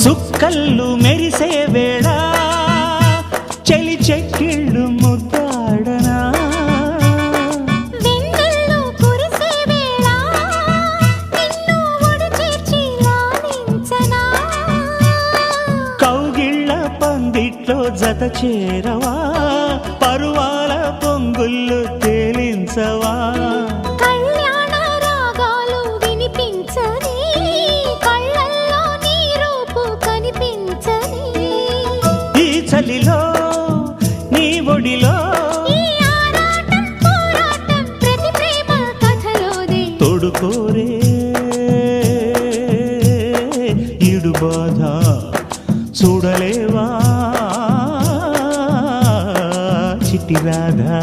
సుక్కల్లు మెరిసే వేళ చెలి చెక్కిళ్ళు ముద్దాడనా వెన్నెల్లు కురిసే వేళ నిన్ను ఒడి చేర్చి లాలించనా కౌగిళ్ళ పందిట్లో జత చేరవా పరువాల పొంగుళ్ళు తేలించవా కళ్యాణ రాగాలు వినిపించని కళ్ళల్లో నీ రూపు కనిపించని ఈ చలిలో నీ ఒడిలో ఈ ఆరాటం పోరాటం ప్రతి ప్రేమ కథలోనే తోడుకోరే ఈడు బాధ చూడలేవా చిట్టి రాధా